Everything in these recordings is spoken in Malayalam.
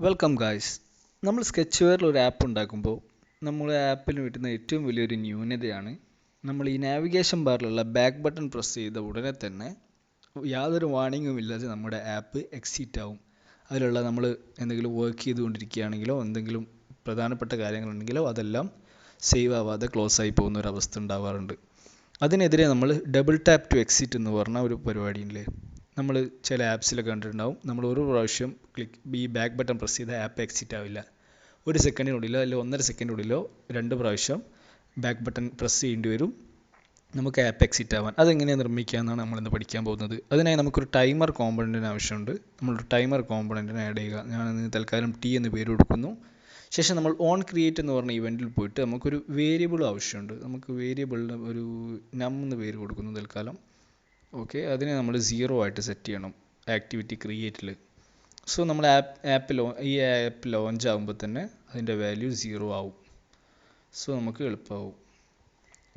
Welcome guys. നമ്മൾ സ്കെച്ച്വെയറിൽ ഒരു ആപ്പ് ഉണ്ടാക്കുമ്പോൾ നമ്മുടെ ആപ്പിന് കിട്ടുന്ന ഏറ്റവും വലിയൊരു ന്യൂനതയാണ് നമ്മൾ ഈ നാവിഗേഷൻ ബാറിലുള്ള ബാക്ക് ബട്ടൺ പ്രസ് ചെയ്ത ഉടനെ തന്നെ യാതൊരു വാർണിംഗും ഇല്ലാതെ നമ്മുടെ ആപ്പ് എക്സിറ്റ് ആവും. അതിലുള്ള നമ്മൾ എന്തെങ്കിലും വർക്ക് ചെയ്തുകൊണ്ടിരിക്കുകയാണെങ്കിലോ എന്തെങ്കിലും പ്രധാനപ്പെട്ട കാര്യങ്ങളുണ്ടെങ്കിലോ അതെല്ലാം സേവ് ആവാതെ ക്ലോസ് ആയി പോകുന്ന ഒരു അവസ്ഥ ഉണ്ടാവാറുണ്ട്. അതിനെതിരെ നമ്മൾ ഡബിൾ ടാപ്പ് ടു എക്സിറ്റ് എന്ന് പറഞ്ഞ ഒരു പരിപാടിയില്ലേ, നമ്മൾ ചില ആപ്സിലൊക്കെ കണ്ടിട്ടുണ്ടാവും. നമ്മൾ ഒരു പ്രാവശ്യം ഈ ബാക്ക് ബട്ടൺ പ്രസ് ചെയ്ത ആപ്പ് എക്സിറ്റ് ആവില്ല. ഒരു സെക്കൻഡിനുള്ളിലോ അല്ലെങ്കിൽ 1.5 സെക്കൻഡിനുള്ളിലോ 2 പ്രാവശ്യം ബാക്ക് ബട്ടൺ പ്രസ് ചെയ്യേണ്ടി വരും നമുക്ക് ആപ്പ് എക്സിറ്റ് ആവാൻ. അതെങ്ങനെയാണ് നിർമ്മിക്കുക എന്നാണ് നമ്മളിന്ന് പഠിക്കാൻ പോകുന്നത്. അതിനായി നമുക്കൊരു ടൈമർ കോമ്പണൻറ്റിന് ആവശ്യമുണ്ട്. നമ്മളൊരു ടൈമർ കോമ്പണൻറ്റിനെ ആഡ് ചെയ്യുക. ഞാനതിന് തൽക്കാലം ടി എന്ന് പേര് കൊടുക്കുന്നു. ശേഷം നമ്മൾ ഓൺ ക്രിയേറ്റ് എന്ന് പറഞ്ഞ ഇവൻറ്റിൽ പോയിട്ട് നമുക്കൊരു വേരിയബിൾ ആവശ്യമുണ്ട്. നമുക്ക് വേരിയബിളിന് ഒരു നം എന്ന് പേര് കൊടുക്കുന്നു തൽക്കാലം. ഓക്കെ, അതിനെ നമ്മൾ 0 ആയിട്ട് സെറ്റ് ചെയ്യണം ആക്ടിവിറ്റി ക്രിയേറ്റിൽ. സോ നമ്മൾ ഈ ആപ്പ് ലോഞ്ച് ആകുമ്പോൾ തന്നെ അതിൻ്റെ വാല്യൂ 0 ആവും. സോ നമുക്ക് എളുപ്പമാവും.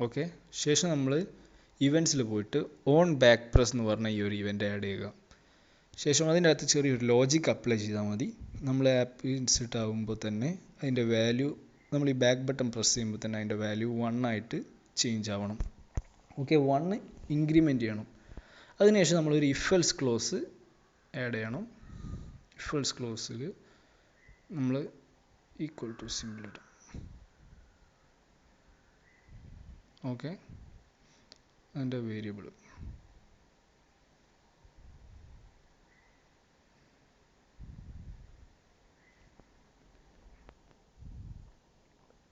ഓക്കെ, ശേഷം നമ്മൾ ഇവൻറ്റ്സിൽ പോയിട്ട് ഓൺ ബാക്ക് പ്രസ് എന്ന് പറഞ്ഞ ഈ ഒരു ഇവൻ്റ് ആഡ് ചെയ്യുക. ശേഷം അതിൻ്റെ അകത്ത് ചെറിയൊരു ലോജിക് അപ്ലൈ ചെയ്താൽ മതി. നമ്മൾ ആപ്പ് ഇൻസ്റ്റാൾ ആകുമ്പോൾ തന്നെ അതിൻ്റെ വാല്യൂ നമ്മൾ ഈ ബാക്ക് ബട്ടൺ പ്രസ് ചെയ്യുമ്പോൾ തന്നെ അതിൻ്റെ വാല്യൂ 1 ആയിട്ട് ചേഞ്ച് ആവണം. ഓക്കെ, 1 ഇൻക്രിമെൻറ്റ് ചെയ്യണം. അതിനുശേഷം നമ്മളൊരു ഇഫ് എൽസ് ക്ലോസ് ആഡ് ചെയ്യണം. ഇഫ് എൽസ് ക്ലോസിൽ നമ്മൾ ഈക്വൽ ടു സിമ്പിൾ ഇടാം. ഓക്കെ, അതിൻ്റെ വേരിയബിൾ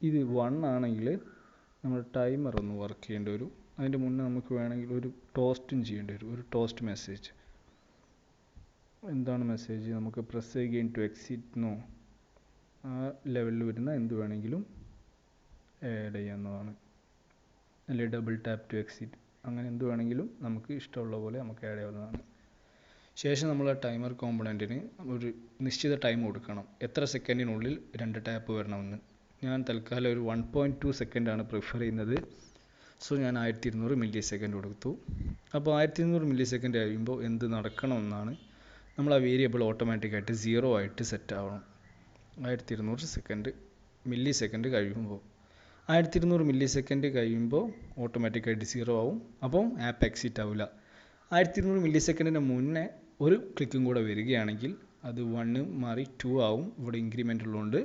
ഇത് 1 ആണെങ്കിൽ നമ്മൾ ടൈമർ ഒന്ന് വർക്ക് ചെയ്യേണ്ടി വരും. അതിൻ്റെ മുന്നേ നമുക്ക് വേണമെങ്കിൽ ഒരു ടോസ്റ്റും ചെയ്യേണ്ടി വരും. ഒരു ടോസ്റ്റ് മെസ്സേജ്. എന്താണ് മെസ്സേജ്? നമുക്ക് പ്രസ് അഗെയിൻ ടു എക്സിറ്റ് ആ ലെവലിൽ വരുന്ന എന്ത് വേണമെങ്കിലും ആഡ് ചെയ്യാവുന്നതാണ്. അല്ലെങ്കിൽ ഡബിൾ ടാപ്പ് ടു എക്സിറ്റ്, അങ്ങനെ എന്ത് വേണമെങ്കിലും നമുക്ക് ഇഷ്ടമുള്ള പോലെ നമുക്ക് ആഡ് ചെയ്യാവുന്നതാണ്. ശേഷം നമ്മൾ ആ ടൈമർ കോമ്പണൻറ്റിന് ഒരു നിശ്ചിത ടൈം കൊടുക്കണം. എത്ര സെക്കൻഡിനുള്ളിൽ 2 ടാപ്പ് വരണമെന്ന്. ഞാൻ തൽക്കാലം ഒരു 1.2 സെക്കൻഡാണ് പ്രിഫർ ചെയ്യുന്നത്. സോ ഞാൻ 1200 മില്ലി സെക്കൻഡ് കൊടുത്തു. അപ്പോൾ 1200 മില്ലി സെക്കൻഡ് കഴിയുമ്പോൾ എന്ത് നടക്കണമെന്നാണ്, നമ്മൾ ആ വേരിയബിൾ ഓട്ടോമാറ്റിക്കായിട്ട് 0 ആയിട്ട് സെറ്റ് ആവണം. 1200 മില്ലി സെക്കൻഡ് കഴിയുമ്പോൾ 1200 മില്ലി സെക്കൻഡ് കഴിയുമ്പോൾ ഓട്ടോമാറ്റിക്കായിട്ട് 0 ആവും. അപ്പം ആപ്പ് എക്സിറ്റ് ആവില്ല. 1200 മില്ലി സെക്കൻഡിന് മുന്നേ ഒരു ക്ലിക്കും കൂടെ വരികയാണെങ്കിൽ അത് 1 മാറി 2 ആവും. ഇവിടെ ഇൻക്രിമെൻ്റ് ഉള്ളതുകൊണ്ട്.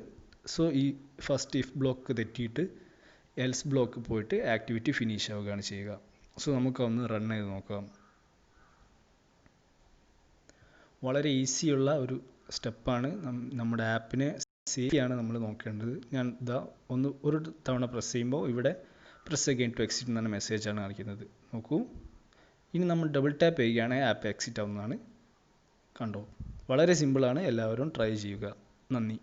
സോ ഈ ഫസ്റ്റ് ഇഫ് ബ്ലോക്ക് തെറ്റിയിട്ട് എൽസ് ബ്ലോക്ക് പോയിട്ട് ആക്ടിവിറ്റി ഫിനിഷ് ആവുകയാണ് ചെയ്യുക. സോ നമുക്കൊന്ന് റൺ ചെയ്ത് നോക്കാം. വളരെ ഈസിയുള്ള ഒരു സ്റ്റെപ്പാണ്. നമ്മുടെ ആപ്പിനെ സേഫ്റ്റിയാണ് നമ്മൾ നോക്കേണ്ടത്. ഞാൻ ഒരു തവണ പ്രസ് ചെയ്യുമ്പോൾ ഇവിടെ പ്രസ് അഗെയിൻ ടു എക്സിറ്റ് എന്ന മെസ്സേജാണ് കാണിക്കുന്നത്. നോക്കൂ, ഇനി നമ്മൾ ഡബിൾ ടാപ്പ് ചെയ്യുകയാണെങ്കിൽ ആപ്പ് എക്സിറ്റ് ആവുന്നതാണ്. കണ്ടോ, വളരെ സിമ്പിളാണ്. എല്ലാവരും ട്രൈ ചെയ്യുക. നന്ദി.